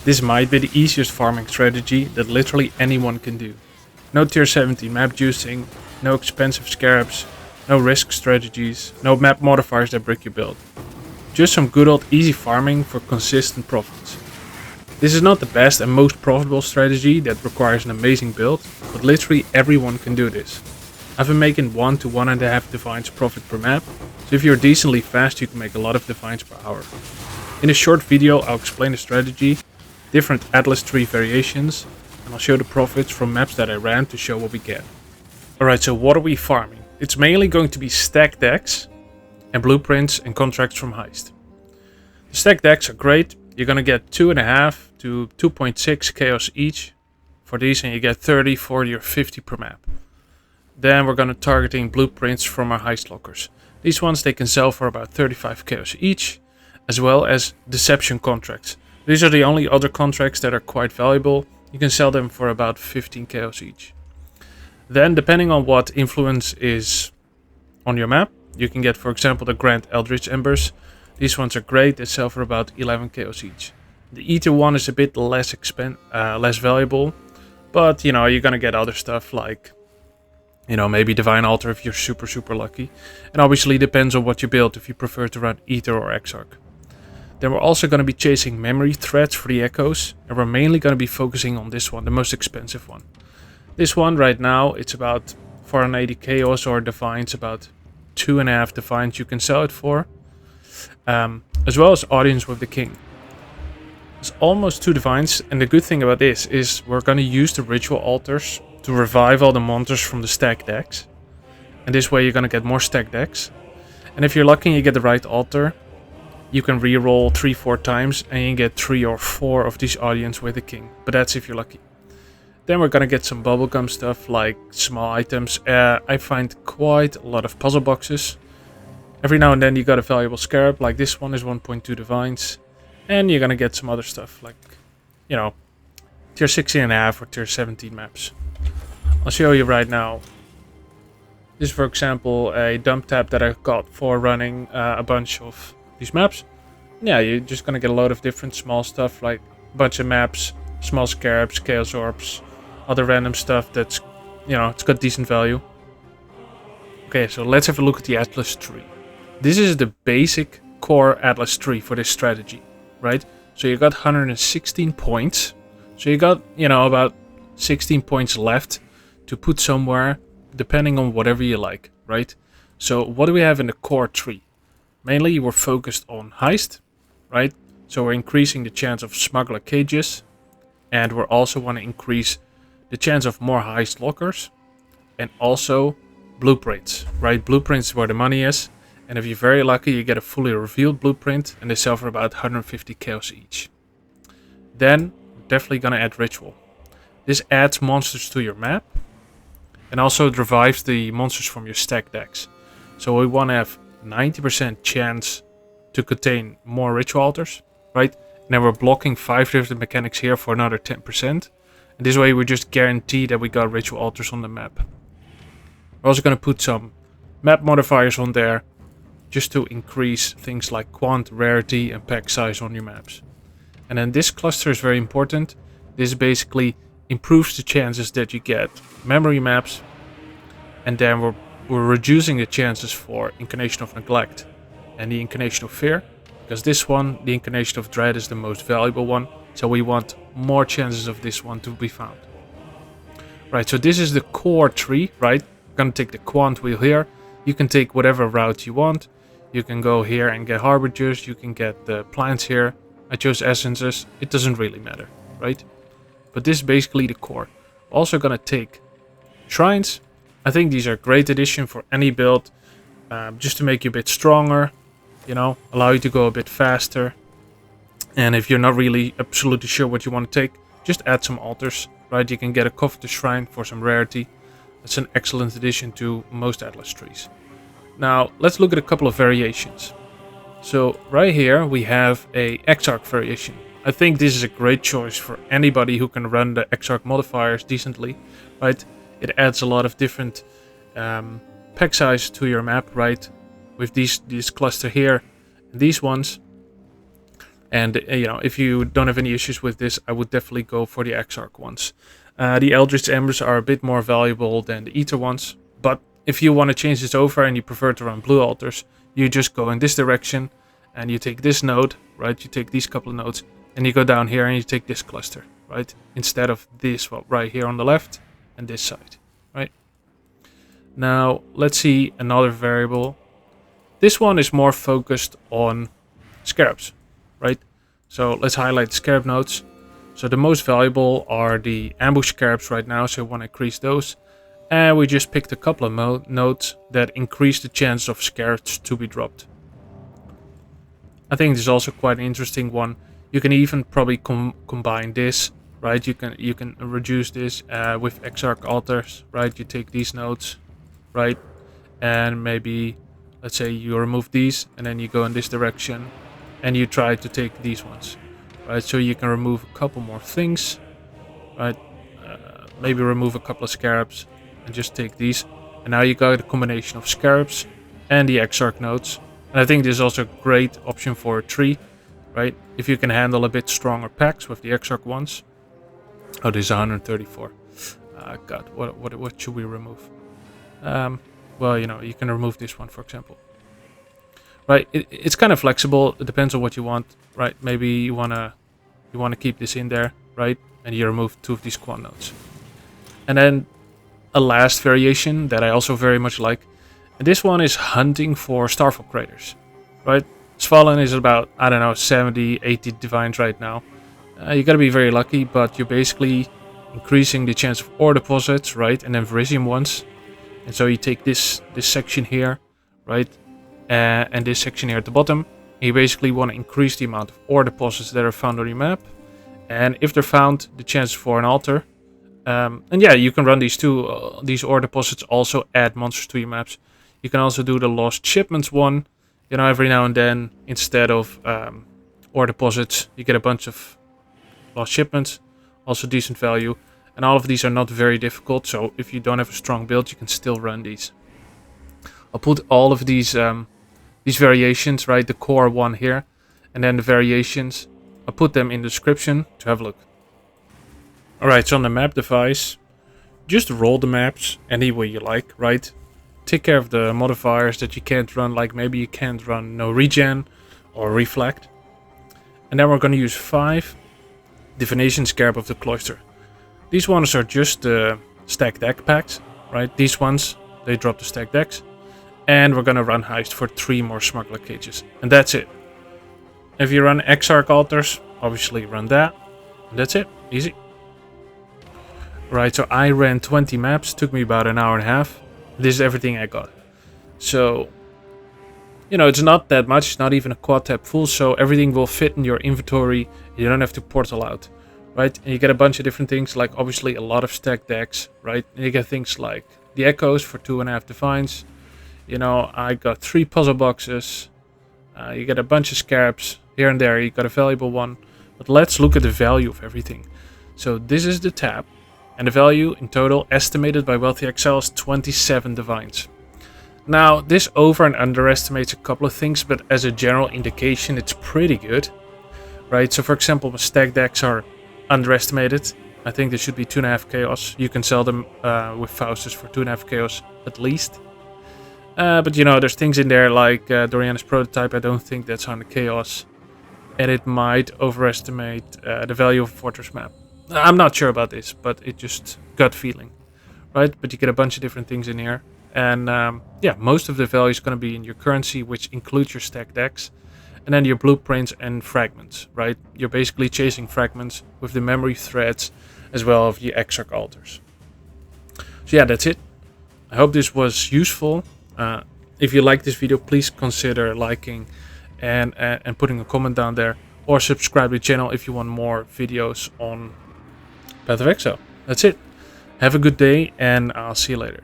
This might be the easiest farming strategy that literally anyone can do. No tier 17 map juicing, no expensive scarabs, no risk strategies, no map modifiers that break your build. Just some good old easy farming for consistent profits. This is not the best and most profitable strategy that requires an amazing build, but literally everyone can do this. I've been making 1 to 1.5 divines profit per map, so if you're decently fast you can make a lot of divines per hour. In a short video I'll explain the strategy, different Atlas tree variations, and I'll show the profits from maps that I ran to show what we get. Alright, so what are we farming? It's mainly going to be stack decks and blueprints and contracts from Heist. The stack decks are great. You're gonna get 2.5 to 2.6 chaos each for these, and you get 30, 40 or 50 per map. Then we're gonna targeting blueprints from our Heist lockers. These ones they can sell for about 35 chaos each, as well as deception contracts. These are the only other contracts that are quite valuable. You can sell them for about 15 chaos each. Then, depending on what influence is on your map, you can get, for example, the Grand Eldritch Embers. These ones are great, they sell for about 11 chaos each. The Ether one is a bit less valuable, but you know, you're gonna get other stuff like, you know, maybe Divine Altar if you're super lucky. And obviously depends on what you build, if you prefer to run Ether or Exarch. Then we're also going to be chasing memory threads for the echoes, and we're mainly going to be focusing on this one, the most expensive one. This one right now, it's about 480 chaos, or divines, about 2.5 divines you can sell it for, as well as audience with the king. It's almost 2 divines, and the good thing about this is we're going to use the ritual altars to revive all the monsters from the stack decks, and this way you're going to get more stack decks. And if you're lucky and you get the right altar, you can reroll 3-4 times and you get 3 or 4 of these audience with the king, but that's if you're lucky. Then we're gonna get some bubblegum stuff like small items. I find quite a lot of puzzle boxes. Every now and then you got a valuable scarab, like this one is 1.2 divines. And you're gonna get some other stuff like, you know, tier 16.5 or tier 17 maps. I'll show you right now. This is, for example, a dump tab that I got for running a bunch of these maps. Yeah, you're just gonna get a lot of different small stuff like a bunch of maps, small scarabs, chaos orbs, other random stuff that's, you know, it's got decent value. Okay, so let's have a look at the Atlas tree. This is the basic core Atlas tree for this strategy, right? So you got 116 points. So you got, you know, about 16 points left to put somewhere, depending on whatever you like, right? So what do we have in the core tree? Mainly we're focused on Heist, right? So we're increasing the chance of smuggler cages, and we also want to increase the chance of more Heist lockers, and also blueprints, right? Blueprints is where the money is, and if you're very lucky you get a fully revealed blueprint, and they sell for about 150 chaos each. Then we're definitely gonna add ritual. This adds monsters to your map, and also it revives the monsters from your stack decks. So we want to have 90% chance to contain more ritual altars, right? And then we're blocking 5 different mechanics here for another 10%. And this way we just guarantee that we got ritual altars on the map. We're also going to put some map modifiers on there, just to increase things like quant, rarity and pack size on your maps. And then this cluster is very important. This basically improves the chances that you get memory maps, and then we're reducing the chances for Incarnation of Neglect and the Incarnation of Fear, because this one, the Incarnation of Dread, is the most valuable one, so we want more chances of this one to be found. Right, so this is the core tree, right? I'm gonna take the quant wheel here. You can take whatever route you want. You can go here and get harbingers, you can get the plants here. I chose essences, it doesn't really matter, right? But this is basically the core. Also gonna take shrines. I think these are a great addition for any build, just to make you a bit stronger, you know, allow you to go a bit faster. And if you're not really absolutely sure what you want to take, just add some altars, right? You can get a covetous shrine for some rarity. That's an excellent addition to most Atlas trees. Now, let's look at a couple of variations. So right here we have a Exarch variation. I think this is a great choice for anybody who can run the Exarch modifiers decently, right? It adds a lot of different pack size to your map, right? With this cluster here, and these ones. And you know, if you don't have any issues with this, I would definitely go for the Exarch ones. The Eldritch Embers are a bit more valuable than the Ether ones, but if you want to change this over and you prefer to run blue altars, you just go in this direction and you take this node, right? You take these couple of nodes and you go down here and you take this cluster, right? Instead of this, well, right here on the left and this side, right? Now, let's see another variable. This one is more focused on scarabs, right? So let's highlight the scarab nodes. So the most valuable are the ambush scarabs right now, so we want to increase those. And we just picked a couple of nodes that increase the chance of scarabs to be dropped. I think this is also quite an interesting one. You can even probably combine this, right? You can reduce this with Exarch altars, right? You take these nodes, right? And maybe, let's say you remove these and then you go in this direction and you try to take these ones, right? So you can remove a couple more things, right? Maybe remove a couple of scarabs and just take these. And now you got a combination of scarabs and the Exarch nodes. And I think this is also a great option for a tree, right? If you can handle a bit stronger packs with the Exarch ones. Oh, this is 134. God, what should we remove? Well, you know, you can remove this one, for example. Right, it's kind of flexible. It depends on what you want, right? Maybe you wanna keep this in there, right? And you remove 2 of these quad nodes. And then a last variation that I also very much like. And this one is hunting for Starfall craters, right? Svalin is about, I don't know, 70, 80 divines right now. You gotta be very lucky, but you're basically increasing the chance of ore deposits, right? And then Verisium ones. And so you take this section here, right? And this section here at the bottom. And you basically want to increase the amount of ore deposits that are found on your map. And if they're found, the chance for an altar. And yeah, you can run these two. These ore deposits also add monsters to your maps. You can also do the lost shipments one. You know, every now and then, instead of ore deposits, you get a bunch of lost shipments. Also decent value. And all of these are not very difficult. So if you don't have a strong build, you can still run these. I'll put all of these variations, right? The core one here. And then the variations. I'll put them in the description to have a look. Alright, so on the map device, just roll the maps any way you like, right? Take care of the modifiers that you can't run, like maybe you can't run no regen or reflect. And then we're going to use 5 Divination Scarab of the Cloister. These ones are just the stack deck packs, right? These ones, they drop the stack decks. And we're going to run heist for 3 more smuggler cages. And that's it. If you run Exarch altars, obviously run that. And that's it. Easy. Right, so I ran 20 maps. Took me about an hour and a half. This is everything I got. So, you know, it's not that much. It's not even a quad tab full. So everything will fit in your inventory. You don't have to portal out. Right, and you get a bunch of different things. Like obviously a lot of stack decks. Right, and you get things like the echoes for 2.5 divines. You know, I got 3 puzzle boxes. You get a bunch of scarabs here and there. You got a valuable one. But let's look at the value of everything. So this is the tab. And the value in total estimated by Wealthy Excel is 27 divines. Now, this over and underestimates a couple of things, but as a general indication, it's pretty good. Right, so for example, the stack decks are underestimated. I think they should be 2.5 chaos. You can sell them with Faustus for 2.5 chaos at least. But you know, there's things in there like Doriana's prototype. I don't think that's on the chaos. And it might overestimate the value of a fortress map. I'm not sure about this, but it just gut feeling. Right? But you get a bunch of different things in here. And yeah, most of the value is going to be in your currency, which includes your stack decks. And then your blueprints and fragments, right? You're basically chasing fragments with the memory threads as well as the Exarch altars. So yeah, that's it. I hope this was useful. If you like this video, please consider liking and putting a comment down there. Or subscribe to the channel if you want more videos on Path of Exile. That's it. Have a good day and I'll see you later.